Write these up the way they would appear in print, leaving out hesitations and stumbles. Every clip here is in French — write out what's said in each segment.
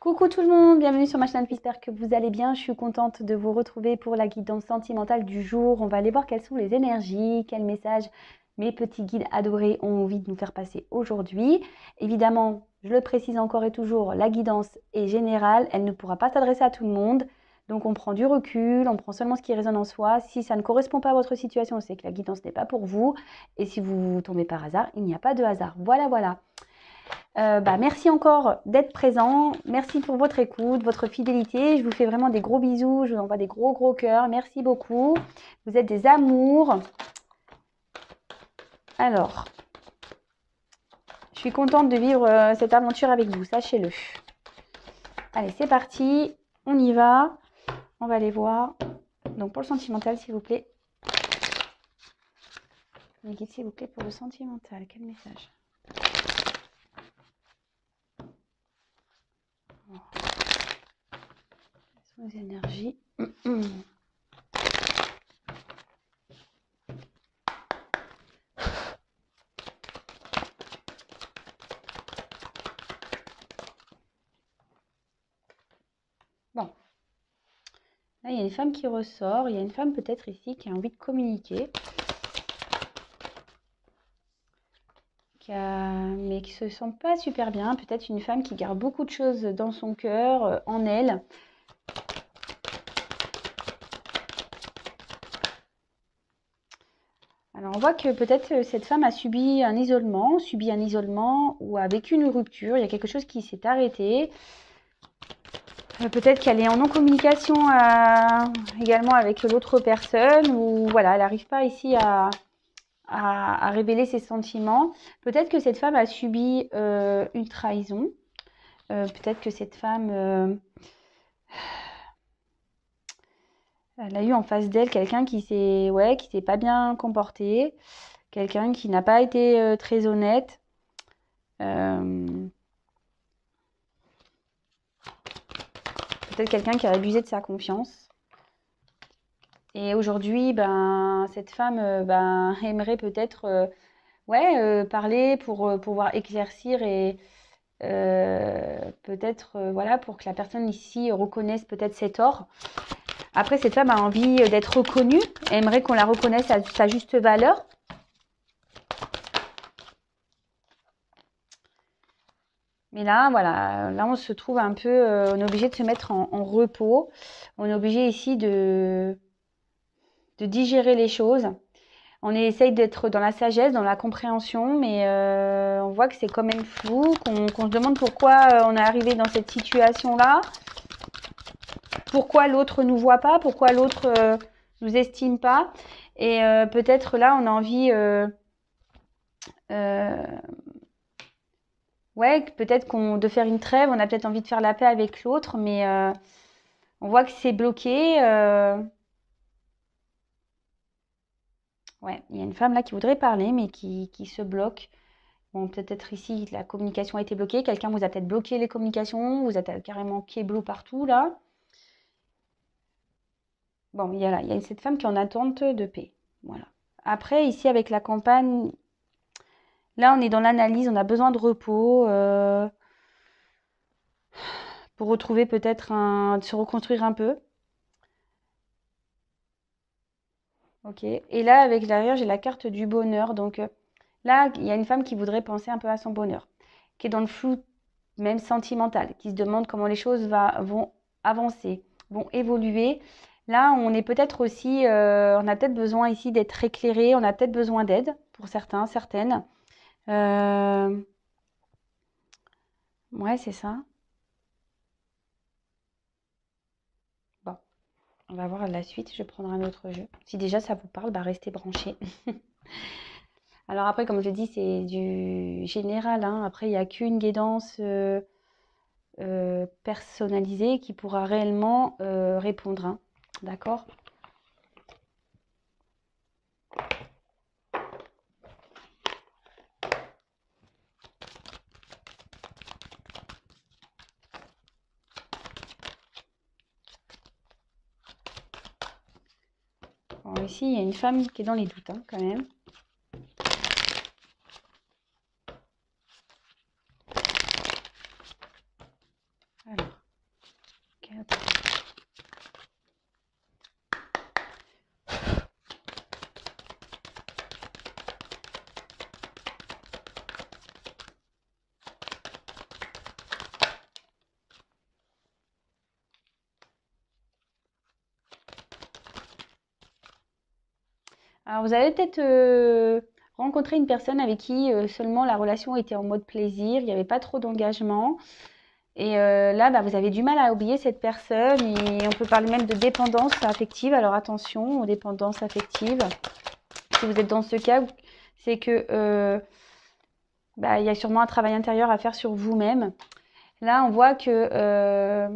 Coucou tout le monde, bienvenue sur ma chaîne, j'espère que vous allez bien. Je suis contente de vous retrouver pour la guidance sentimentale du jour. On va aller voir quelles sont les énergies, quels messages mes petits guides adorés ont envie de nous faire passer aujourd'hui. Évidemment, je le précise encore et toujours, la guidance est générale, elle ne pourra pas s'adresser à tout le monde. Donc on prend du recul, on prend seulement ce qui résonne en soi. Si ça ne correspond pas à votre situation, c'est que la guidance n'est pas pour vous. Et si vous tombez par hasard, il n'y a pas de hasard. Voilà. Merci encore d'être présent. Merci pour votre écoute, votre fidélité. Je vous fais vraiment des gros bisous. Je vous envoie des gros cœurs. Merci beaucoup. Vous êtes des amours. Alors, je suis contente de vivre cette aventure avec vous, sachez-le. Allez, c'est parti. On y va. On va aller voir. Donc, pour le sentimental, s'il vous plaît. Mes guides, s'il vous plaît, pour le sentimental. Quel message ? Les énergies. Bon. Là, il y a une femme qui ressort. Il y a une femme peut-être ici qui a envie de communiquer. Mais qui ne se sent pas super bien. Peut-être une femme qui garde beaucoup de choses dans son cœur, en elle. Alors, on voit que peut-être cette femme a subi un isolement ou a vécu une rupture. Il y a quelque chose qui s'est arrêté. Peut-être qu'elle est en non-communication également avec l'autre personne. Ou voilà, elle n'arrive pas ici à révéler ses sentiments. Peut-être que cette femme a subi une trahison. Peut-être que cette femme... elle a eu en face d'elle quelqu'un qui s'est pas bien comporté, quelqu'un qui n'a pas été très honnête. Peut-être quelqu'un qui a abusé de sa confiance. Et aujourd'hui, cette femme aimerait peut-être parler pour pouvoir éclaircir et peut-être voilà, pour que la personne ici reconnaisse peut-être ses torts. Après, cette femme a envie d'être reconnue, elle aimerait qu'on la reconnaisse à sa juste valeur. Mais là, voilà, là on se trouve un peu, on est obligé de se mettre en repos. On est obligé ici de digérer les choses. On essaye d'être dans la sagesse, dans la compréhension, mais on voit que c'est quand même flou, qu'on se demande pourquoi on est arrivé dans cette situation-là. Pourquoi l'autre nous voit pas, pourquoi l'autre nous estime pas. Et peut-être là, on a envie... peut-être de faire une trêve, on a peut-être envie de faire la paix avec l'autre, mais on voit que c'est bloqué. Il y a une femme là qui voudrait parler, mais qui se bloque. Bon, peut-être ici, la communication a été bloquée. Quelqu'un vous a peut-être bloqué les communications, vous êtes carrément kéblo partout là. Bon, il y a cette femme qui est en attente de paix. Voilà. Après, ici, avec la campagne, là, on est dans l'analyse, on a besoin de repos pour retrouver peut-être de se reconstruire un peu. Ok. Et là, avec derrière, j'ai la carte du bonheur. Donc là, il y a une femme qui voudrait penser un peu à son bonheur, qui est dans le flou, même sentimental, qui se demande comment les choses vont avancer, vont évoluer. Là, on est peut-être aussi, on a peut-être besoin ici d'être éclairé, on a peut-être besoin d'aide pour certains, certaines. Ouais, c'est ça. Bon, on va voir la suite. Je vais prendre un autre jeu. Si déjà ça vous parle, restez branchés. Alors après, comme je dis, c'est du général, hein. Après, il n'y a qu'une guidance personnalisée qui pourra réellement répondre, hein. D'accord ? Bon, ici, il y a une femme qui est dans les doutes, hein, quand même. Alors. Alors, vous avez peut-être rencontré une personne avec qui seulement la relation était en mode plaisir, il n'y avait pas trop d'engagement. Et là, bah, vous avez du mal à oublier cette personne et on peut parler même de dépendance affective. Alors attention aux dépendances affectives. Si vous êtes dans ce cas, c'est que bah, il y a sûrement un travail intérieur à faire sur vous-même. Là, on voit que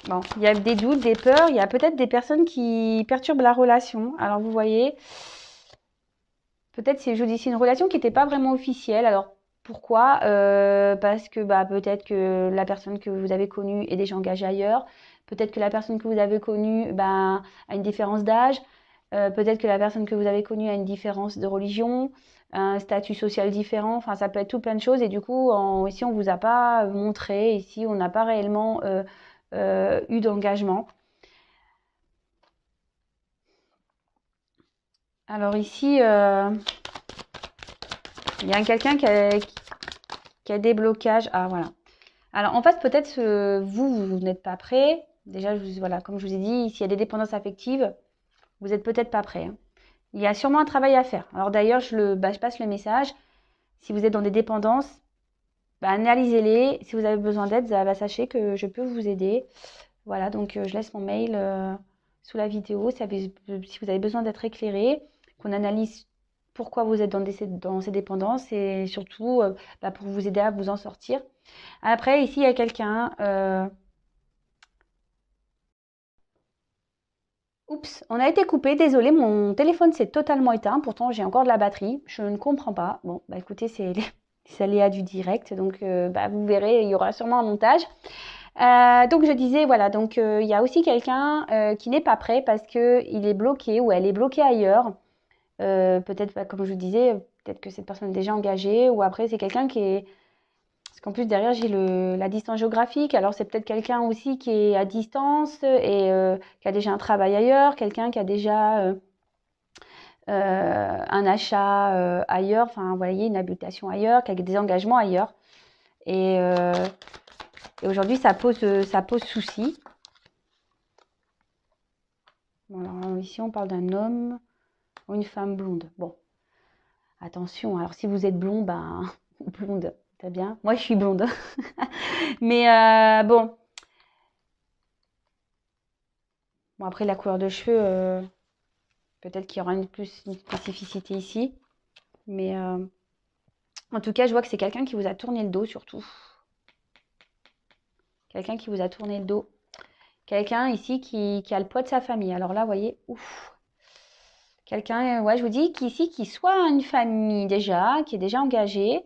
bon, il y a des doutes, des peurs, il y a peut-être des personnes qui perturbent la relation. Alors vous voyez, peut-être je vous dis c'est une relation qui n'était pas vraiment officielle. Alors pourquoi? Parce que bah, peut-être que la personne que vous avez connue est déjà engagée ailleurs. Peut-être que la personne que vous avez connue bah, a une différence d'âge. Peut-être que la personne que vous avez connue a une différence de religion, un statut social différent. Enfin, ça peut être tout plein de choses. Et du coup, ici, on ne vous a pas montré. Ici, on n'a pas réellement eu d'engagement. Alors ici, il y a quelqu'un qui a des blocages. Ah, voilà. Alors, en fait, peut-être vous n'êtes pas prêt. Déjà, voilà, comme je vous ai dit, s'il y a des dépendances affectives, vous n'êtes peut-être pas prêt, hein. Il y a sûrement un travail à faire. Alors d'ailleurs, je passe le message. Si vous êtes dans des dépendances, bah, analysez-les. Si vous avez besoin d'aide, bah, sachez que je peux vous aider. Voilà, donc je laisse mon mail sous la vidéo. Si vous avez besoin d'être éclairé, qu'on analyse pourquoi vous êtes dans ces dépendances et surtout bah, pour vous aider à vous en sortir. Après, ici, il y a quelqu'un. Oups, on a été coupé. Désolé, mon téléphone s'est totalement éteint. Pourtant, j'ai encore de la batterie. Je ne comprends pas. Bon, bah écoutez, c'est les aléas du direct. Donc, bah, vous verrez, il y aura sûrement un montage. Donc je disais, voilà, donc il y a aussi quelqu'un qui n'est pas prêt parce qu'il est bloqué ou elle est bloquée ailleurs. Peut-être, bah, comme je vous disais, peut-être que cette personne est déjà engagée ou après c'est quelqu'un qui est... Parce qu'en plus derrière j'ai la distance géographique, alors c'est peut-être quelqu'un aussi qui est à distance et qui a déjà un travail ailleurs, quelqu'un qui a déjà un achat ailleurs, enfin vous voyez, une habitation ailleurs, qui a des engagements ailleurs. Et aujourd'hui, ça pose souci. Bon, alors ici, on parle d'un homme ou une femme blonde. Bon, attention. Alors, si vous êtes blond, ben, blonde, très bien. Moi, je suis blonde. Mais bon. Bon, après, la couleur de cheveux, peut-être qu'il y aura plus une spécificité ici. Mais en tout cas, je vois que c'est quelqu'un qui vous a tourné le dos, surtout. Quelqu'un qui vous a tourné le dos. Quelqu'un ici qui a le poids de sa famille. Alors là, vous voyez, ouf. Quelqu'un, ouais, je vous dis qu'ici, qui soit une famille déjà, qui est déjà engagée,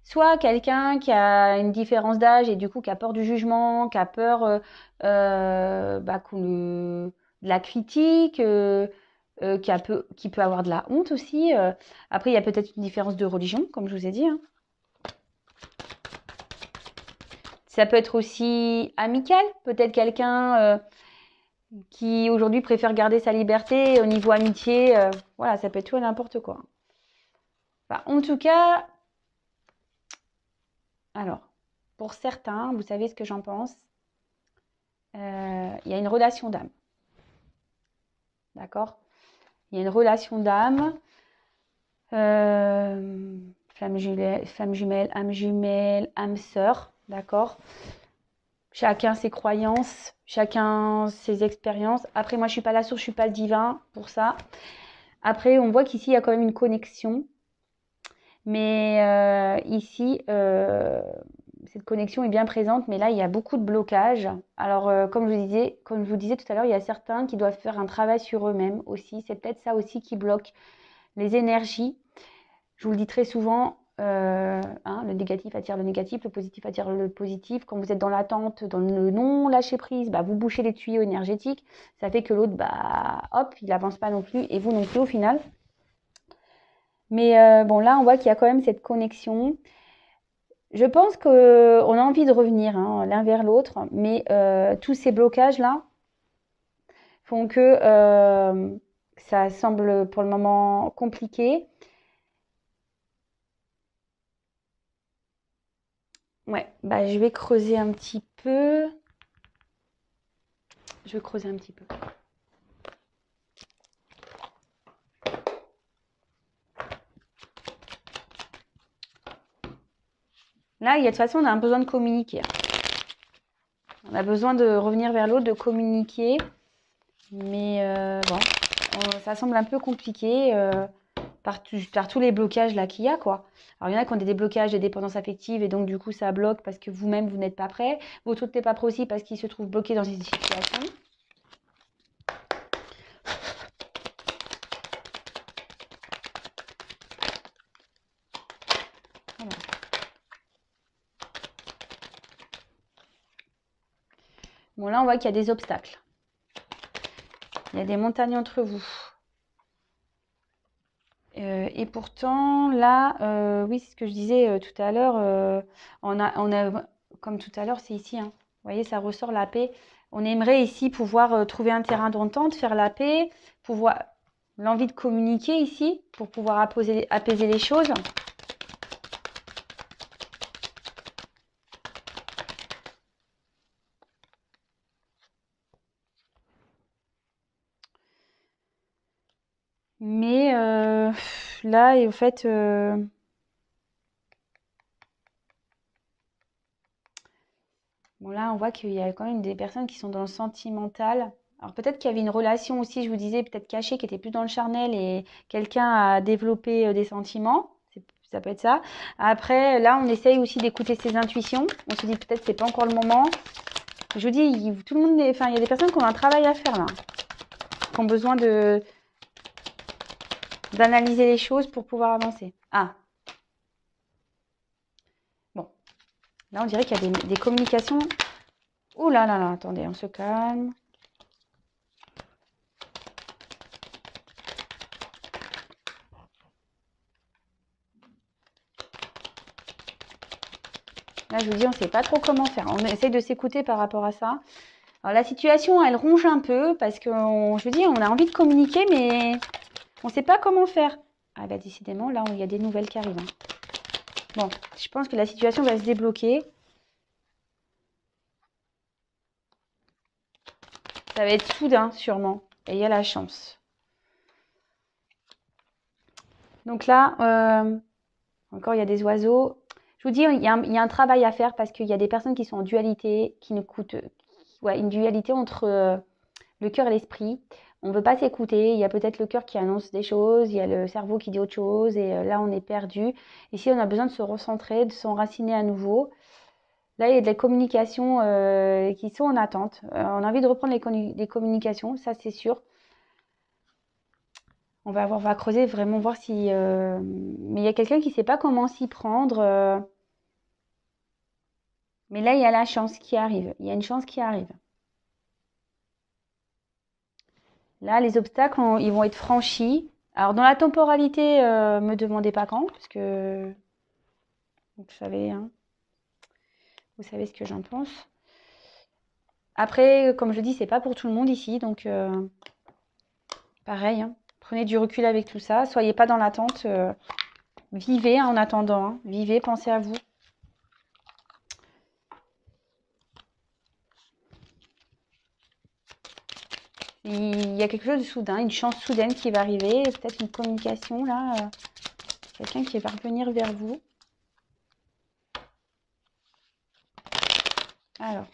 soit quelqu'un qui a une différence d'âge et du coup qui a peur du jugement, qui a peur bah, de la critique, qui peut avoir de la honte aussi. Après, il y a peut-être une différence de religion, comme je vous ai dit, hein. Ça peut être aussi amical, peut-être quelqu'un qui aujourd'hui préfère garder sa liberté au niveau amitié. Voilà, ça peut être tout et n'importe quoi. Enfin, en tout cas, alors, pour certains, vous savez ce que j'en pense, il y a une relation d'âme. D'accord? Il y a une relation d'âme, flamme jumelle, âme sœur. D'accord? Chacun ses croyances, chacun ses expériences. Après, moi, je suis pas la source, je suis pas le divin pour ça. Après, on voit qu'ici, il y a quand même une connexion. Mais ici, cette connexion est bien présente, mais là, il y a beaucoup de blocages. Alors, comme je vous disais tout à l'heure, il y a certains qui doivent faire un travail sur eux-mêmes aussi. C'est peut-être ça aussi qui bloque les énergies. Je vous le dis très souvent, hein, le négatif attire le négatif, le positif attire le positif. Quand vous êtes dans l'attente, dans le non-lâcher-prise, bah, vous bouchez les tuyaux énergétiques. Ça fait que l'autre, bah, hop, il n'avance pas non plus, et vous non plus au final. Mais bon, là, on voit qu'il y a quand même cette connexion. Je pense qu'on a envie de revenir hein, l'un vers l'autre, mais tous ces blocages-là font que ça semble pour le moment compliqué. Ouais, bah, je vais creuser un petit peu. Je vais creuser un petit peu. Là, de toute façon, on a un besoin de communiquer. On a besoin de revenir vers l'autre, de communiquer. Mais bon, ça semble un peu compliqué par tous les blocages là qu'il y a, quoi. Alors, il y en a qui ont des déblocages des dépendances affectives et donc, du coup, ça bloque parce que vous-même, vous n'êtes pas prêt. Votre autre n'est pas prêt aussi parce qu'il se trouve bloqué dans une situation. Voilà. Bon, là, on voit qu'il y a des obstacles. Il y a des montagnes entre vous. Et pourtant, là, oui, c'est ce que je disais tout à l'heure. On a, comme tout à l'heure, c'est ici. Hein. Vous voyez, ça ressort la paix. On aimerait ici pouvoir trouver un terrain d'entente, faire la paix, pouvoir l'envie de communiquer ici pour pouvoir apaiser les choses. Mais là, et au fait, bon là, on voit qu'il y a quand même des personnes qui sont dans le sentimental. Alors peut-être qu'il y avait une relation aussi, je vous disais, peut-être cachée, qui était plus dans le charnel et quelqu'un a développé des sentiments. Ça peut être ça. Après, là, on essaye aussi d'écouter ses intuitions. On se dit peut-être c'est pas encore le moment. Je vous dis, tout le monde, enfin, il y a des personnes qui ont un travail à faire là, qui ont besoin d'analyser les choses pour pouvoir avancer. Ah, bon, là, on dirait qu'il y a des communications. Ouh là là là, attendez, on se calme. Là, je vous dis, on ne sait pas trop comment faire. On essaye de s'écouter par rapport à ça. Alors, la situation, elle ronge un peu parce que, je vous dis, on a envie de communiquer, mais on ne sait pas comment faire. Ah bah décidément, là, il y a des nouvelles qui arrivent. Hein. Bon, je pense que la situation va se débloquer. Ça va être soudain, sûrement. Et il y a la chance. Donc là, encore, il y a des oiseaux. Je vous dis, il y a un travail à faire parce qu'il y a des personnes qui sont en dualité, qui ne coûtent... Ouais, une dualité entre le cœur et l'esprit. On ne veut pas s'écouter. Il y a peut-être le cœur qui annonce des choses, il y a le cerveau qui dit autre chose, et là, on est perdu. Ici, on a besoin de se recentrer, de s'enraciner à nouveau. Là, il y a des communications qui sont en attente. On a envie de reprendre les communications, ça c'est sûr. On va creuser, vraiment voir si... Mais il y a quelqu'un qui ne sait pas comment s'y prendre. Mais là, il y a la chance qui arrive. Il y a une chance qui arrive. Là, les obstacles, ils vont être franchis. Alors, dans la temporalité, me demandez pas quand, parce que vous savez, hein, vous savez ce que j'en pense. Après, comme je dis, c'est pas pour tout le monde ici, donc pareil. Hein, prenez du recul avec tout ça. Soyez pas dans l'attente. Vivez hein, en attendant. Hein, vivez, pensez à vous. Il y a quelque chose de soudain, une chance soudaine qui va arriver, peut-être une communication là, quelqu'un qui va revenir vers vous. Alors,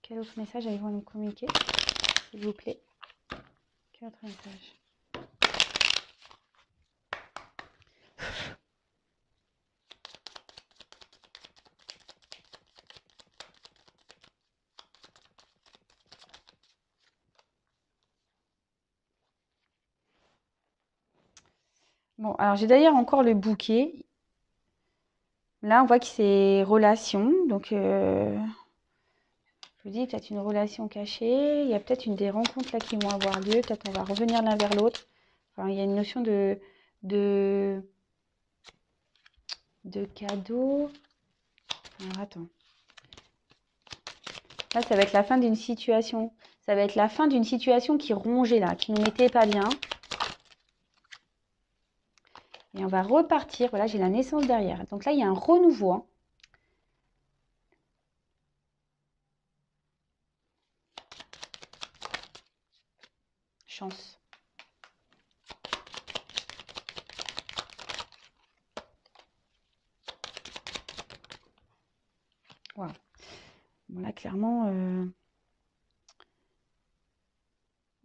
quel autre message allez-vous nous communiquer, s'il vous plaît? Quel autre message? Bon, alors j'ai d'ailleurs encore le bouquet. Là, on voit que c'est relation. Donc, je vous dis, peut-être une relation cachée. Il y a peut-être des rencontres là qui vont avoir lieu. Peut-être on va revenir l'un vers l'autre. Enfin, il y a une notion de cadeau. Alors, attends. Là, ça va être la fin d'une situation. Ça va être la fin d'une situation qui rongeait là, qui nous mettait pas bien. Et on va repartir. Voilà, j'ai la naissance derrière. Donc là, il y a un renouveau. Hein. Chance. Waouh. Bon, là, clairement,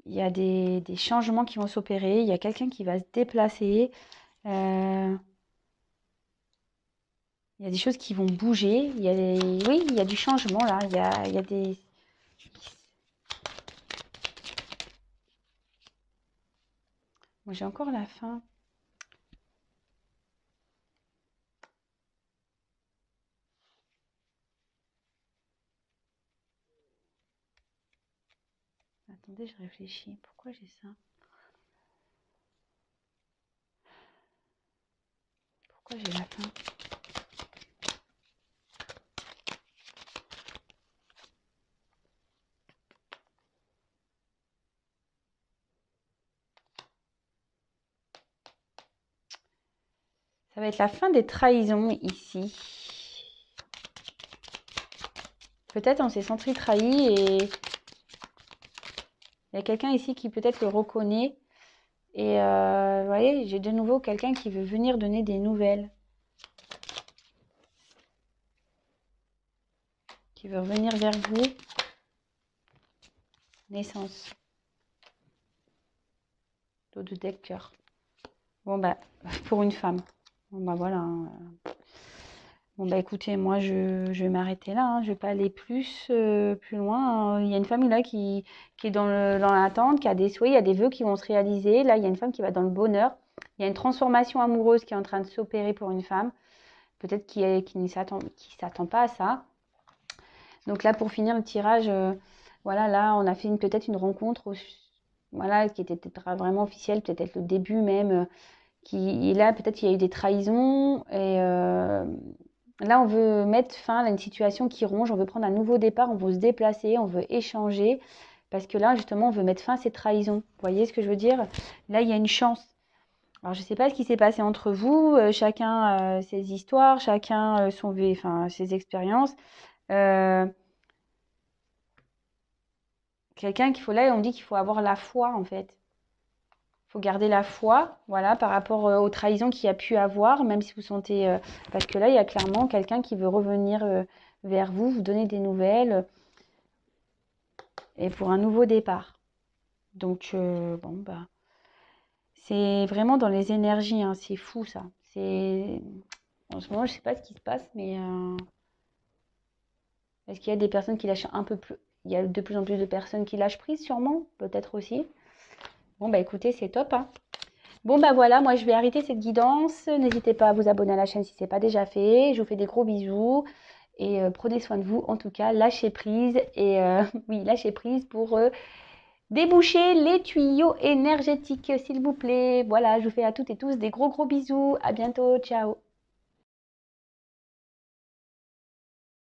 il y a des changements qui vont s'opérer. Il y a quelqu'un qui va se déplacer. Euh, il y a des choses qui vont bouger. Oui, il y a du changement là. Il y a des... Moi, j'ai encore la faim. Attendez, je réfléchis. Pourquoi j'ai ça? Pourquoi j'ai la faim? Ça va être la fin des trahisons ici. Peut-être on s'est senti trahi et il y a quelqu'un ici qui peut-être le reconnaît. Et vous voyez, j'ai de nouveau quelqu'un qui veut venir donner des nouvelles. Qui veut revenir vers vous. Naissance. Dos de deck cœur. Bon bah, pour une femme. Bon bah voilà. Bon bah écoutez, moi je vais m'arrêter là. Je vais pas aller plus loin. Il y a une femme là qui est dans l'attente, qui a des souhaits, il y a des vœux qui vont se réaliser. Là, il y a une femme qui va dans le bonheur. Il y a une transformation amoureuse qui est en train de s'opérer pour une femme. Peut-être qui ne s'attend pas à ça. Donc là, pour finir le tirage, voilà, là, on a fait peut-être une rencontre, voilà, qui était peut-être vraiment officielle, peut-être le début même. Et là, peut-être il y a eu des trahisons. Et là, on veut mettre fin à une situation qui ronge. On veut prendre un nouveau départ. On veut se déplacer. On veut échanger. Parce que là, justement, on veut mettre fin à ces trahisons. Vous voyez ce que je veux dire? Là, il y a une chance. Alors, je ne sais pas ce qui s'est passé entre vous. Chacun ses histoires, chacun ses expériences. Quelqu'un qu'il faut là, on dit qu'il faut avoir la foi en fait. Il faut garder la foi, voilà, par rapport aux trahisons qu'il y a pu avoir, même si vous sentez, parce que là, il y a clairement quelqu'un qui veut revenir vers vous, vous donner des nouvelles, et pour un nouveau départ. Donc, bon, bah, c'est vraiment dans les énergies, hein, c'est fou ça. En ce moment, je sais pas ce qui se passe, mais est-ce qu'il y a des personnes qui lâchent un peu plus? Il y a de plus en plus de personnes qui lâchent prise, sûrement, peut-être aussi. Bon, bah écoutez, c'est top, hein. Bon, bah voilà, moi je vais arrêter cette guidance. N'hésitez pas à vous abonner à la chaîne si ce n'est pas déjà fait. Je vous fais des gros bisous et prenez soin de vous. En tout cas, lâchez prise et oui, lâchez prise pour déboucher les tuyaux énergétiques, s'il vous plaît. Voilà, je vous fais à toutes et tous des gros bisous. À bientôt, ciao.